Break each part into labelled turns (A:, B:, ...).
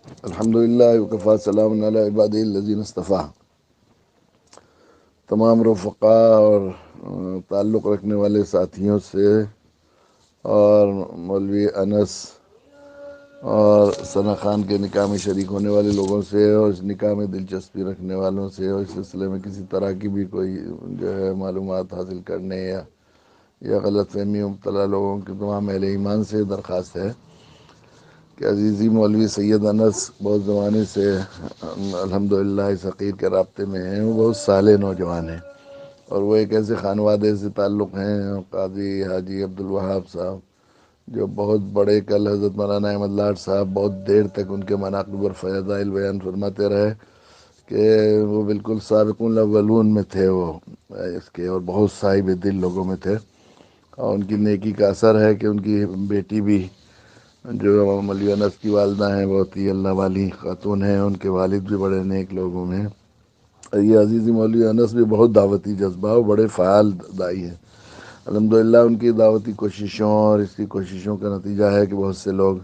A: الحمدللہ وکفا سلام علی عبادہ الذین اصطفیٰ۔ تمام رفقاء اور تعلق رکھنے والے ساتھیوں سے اور مولوی انس اور ثنا خان کے نکاح میں شریک ہونے والے لوگوں سے اور اس نکاح میں دلچسپی رکھنے والوں سے اور اس سلسلے میں کسی طرح کی بھی کوئی جو ہے معلومات حاصل کرنے یا غلط فہمی مبتلا لوگوں کے تمام اہل ایمان سے درخواست ہے کہ عزیزی مولوی سید انس بہت زمانے سے الحمدللہ اس حقیر کے رابطے میں ہیں۔ وہ بہت صالح نوجوان ہیں اور وہ ایک ایسے خانوادے سے تعلق ہیں، قاضی حاجی عبدالوہاب صاحب، جو بہت بڑے، کل حضرت مولانا احمد لاڈ صاحب بہت دیر تک ان کے مناقب اور فضائل بیان فرماتے رہے کہ وہ بالکل سابقون الاولون میں تھے، وہ اس کے اور بہت صاحب دل لوگوں میں تھے، اور ان کی نیکی کا اثر ہے کہ ان کی بیٹی بھی جو مولوی انس کی والدہ ہیں بہت ہی اللہ والی خاتون ہیں، ان کے والد بھی بڑے نیک لوگوں میں ہیں۔ یہ عزیزی مولوی انس بھی بہت دعوتی جذبہ اور بڑے فعال دائی ہیں۔ الحمدللہ ان کی دعوتی کوششوں اور اس کی کوششوں کا نتیجہ ہے کہ بہت سے لوگ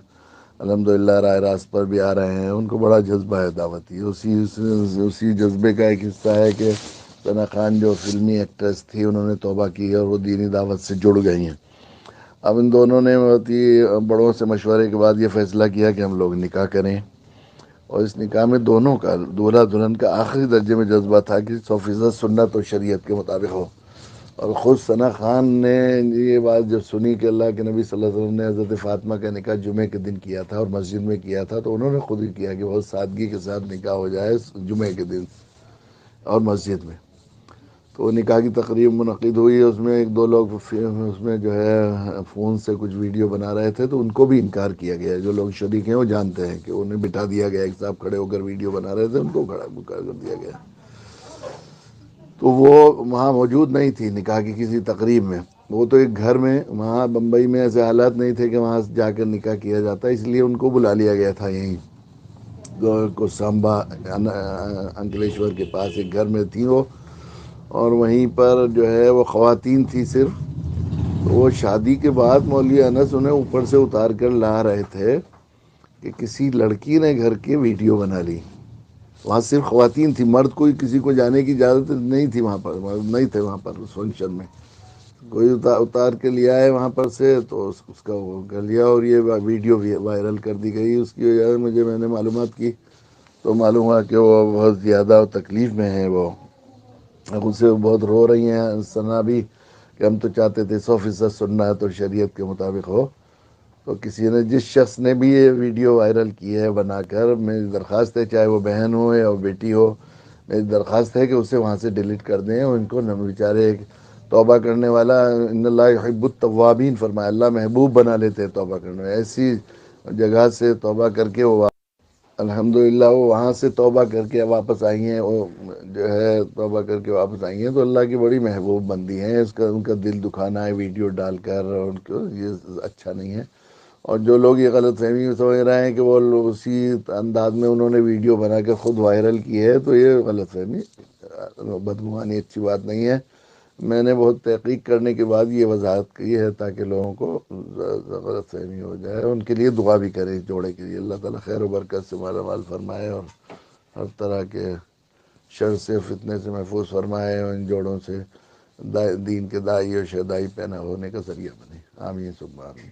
A: الحمدللہ راہ راست پر بھی آ رہے ہیں۔ ان کو بڑا جذبہ ہے دعوتی، اسی جذبے کا ایک حصہ ہے کہ ثنا خان جو فلمی ایکٹریس تھی، انہوں نے توبہ کی اور وہ دینی دعوت سے جڑ گئی ہیں۔ اب ان دونوں نے بہت ہی بڑوں سے مشورے کے بعد یہ فیصلہ کیا کہ ہم لوگ نکاح کریں، اور اس نکاح میں دونوں کا، دولہا دلہن کا آخری درجے میں جذبہ تھا کہ 100% سنت اور شریعت کے مطابق ہو۔ اور خود ثنا خان نے یہ بات جب سنی کہ اللہ کے نبی صلی اللہ علیہ وسلم نے حضرت فاطمہ کا نکاح جمعے کے دن کیا تھا اور مسجد میں کیا تھا، تو انہوں نے خود ہی کیا کہ بہت سادگی کے ساتھ نکاح ہو جائے جمعے کے دن اور مسجد میں۔ تو نکاح کی تقریب منعقد ہوئی، اس میں ایک دو لوگ اس میں جو ہے فون سے کچھ ویڈیو بنا رہے تھے، تو ان کو بھی انکار کیا گیا۔ جو لوگ شریک ہیں وہ جانتے ہیں کہ انہیں بٹھا دیا گیا، ایک صاحب کھڑے ہو کر ویڈیو بنا رہے تھے، ان کو کھڑا کر دیا گیا۔ تو وہ وہاں موجود نہیں تھی نکاح کی کسی تقریب میں، وہ تو ایک گھر میں، وہاں بمبئی میں ایسے حالات نہیں تھے کہ وہاں جا کر نکاح کیا جاتا، اس لیے ان کو بلا لیا گیا تھا یہیں کوسامبا انکلیشور کے پاس ایک گھر میں تھی وہ، اور وہیں پر جو ہے وہ خواتین تھی صرف۔ تو وہ شادی کے بعد مولوی انس انہیں اوپر سے اتار کر لا رہے تھے کہ کسی لڑکی نے گھر کے ویڈیو بنا لی۔ وہاں صرف خواتین تھی، مرد کوئی کسی کو جانے کی اجازت نہیں تھی، وہاں پر نہیں تھے، وہاں پر اس فنکشن میں کوئی اتار کے لیا ہے وہاں پر سے، تو اس کا وہ کر لیا اور یہ ویڈیو بھی وائرل کر دی گئی۔ اس کی وجہ سے میں نے معلومات کی تو معلوم ہوا کہ وہ بہت زیادہ تکلیف میں ہیں، وہ خود سے بہت رو رہی ہیں ثنا بھی کہ ہم تو چاہتے تھے 100% سنت اور شریعت کے مطابق ہو۔ تو کسی نے، جس شخص نے بھی یہ ویڈیو وائرل کی ہے بنا کر، میری درخواست ہے، چاہے وہ بہن ہو یا وہ بیٹی ہو، میری درخواست ہے کہ اسے وہاں سے ڈیلیٹ کر دیں، اور ان کو بیچارے توبہ کرنے والا، ان اللہ یحب التوابین فرمایا، اللہ محبوب بنا لیتے ہیں توبہ کرنے والے۔ ایسی جگہ سے توبہ کر کے وہ الحمدللہ وہ وہاں سے توبہ کر کے واپس آئی ہیں، وہ جو ہے توبہ کر کے واپس آئی ہیں، تو اللہ کی بڑی محبوب بندی ہیں۔ ان کا دل دکھانا ہے ویڈیو ڈال کر، اور ان کو یہ اچھا نہیں ہے۔ اور جو لوگ یہ غلط فہمی سمجھ رہے ہیں کہ وہ اسی انداز میں انہوں نے ویڈیو بنا کے خود وائرل کی ہے، تو یہ غلط فہمی، بدگمانی اچھی بات نہیں ہے۔ میں نے بہت تحقیق کرنے کے بعد یہ وضاحت کی ہے تاکہ لوگوں کو غلط فہمی ہو جائے، ان کے لیے دعا بھی کریں، اس جوڑے کے لیے اللہ تعالیٰ خیر و برکت سے مالا مال فرمائے اور ہر طرح کے شر سے، فتنے سے محفوظ فرمائے، اور ان جوڑوں سے دین کے دائی اور شہدائی پیدا ہونے کا ذریعہ بنے، آمین ثم آمین۔